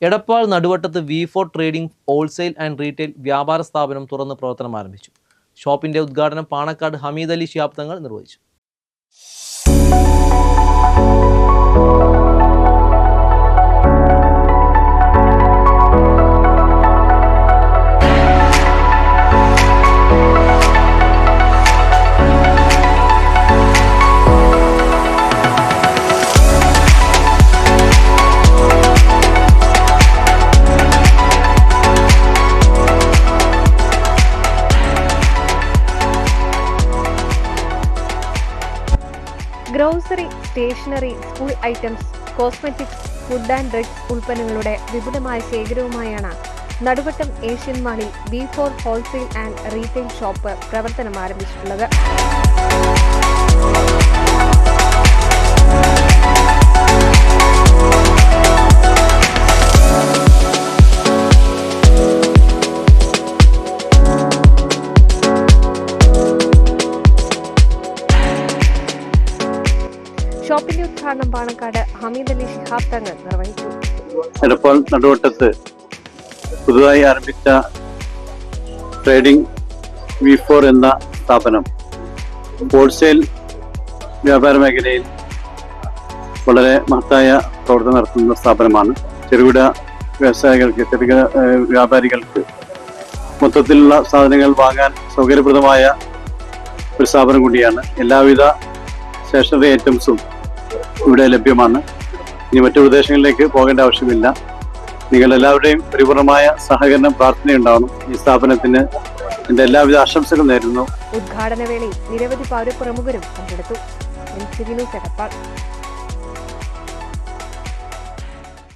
എടപ്പാൾ നടുവട്ടത്ത് V4 trading wholesale and retail വ്യാപാര സ്ഥാപനം തുറന്ന് പ്രവർത്തനം ആരംഭിച്ചു. ഷോപ്പിന്റെ ഉദ്ഘാടനം പാണക്കാട് ഹമീദ് അലി ശിഹാബ് തങ്ങൾ നിർവഹിച്ചു. Grocery, stationery, school items, cosmetics, food and drugs ഉൽപ്പന്നങ്ങളുടെ വിപുലമായ ശേഖരവുമായാണ് നടുവട്ടം ഏഷ്യൻ മാളിൽ V4 wholesale and retail shop പ്രവർത്തനം ആരംഭിച്ചിട്ടുള്ളത്. ഷോപ്പിന്റെ ഉദ്ഘാടനം പാണക്കാട് ഹമീദ് അലി ശിഹാബ് തങ്ങൾ നിർവഹിച്ചു. എടപ്പാൾ നടുവട്ടത്ത് പുതുതായി ആരംഭിച്ച ട്രേഡിംഗ് V4 എന്ന സ്ഥാപനം ഹോൾസെയിൽ വ്യാപാര മേഖലയിൽ വളരെ മഹത്തായ പ്രവർത്തനം നടത്തുന്ന സ്ഥാപനമാണ്. ചെറുകിട വ്യവസായികൾക്ക്, ചെറുകിട വ്യാപാരികൾക്ക് മൊത്തത്തിലുള്ള സാധനങ്ങൾ വാങ്ങാൻ സൗകര്യപ്രദമായ ഒരു സ്ഥാപനം കൂടിയാണ്. എല്ലാവിധ സ്റ്റേഷനറി ഐറ്റംസും ഇവിടെ ലഭ്യമാണ്. ഇനി മറ്റു പ്രദേശങ്ങളിലേക്ക് പോകേണ്ട ആവശ്യമില്ല. നിങ്ങൾ എല്ലാവരുടെയും പരിപൂർണമായ സഹകരണം, പ്രാർത്ഥനയുണ്ടാവണം. ഈ സ്ഥാപനത്തിന് എന്റെ എല്ലാവിധ ആശംസകളും നേരുന്നു. ഉദ്ഘാടന വേളയിൽ നിരവധി പൗരപ്രമുഖരും പങ്കെടുത്തു.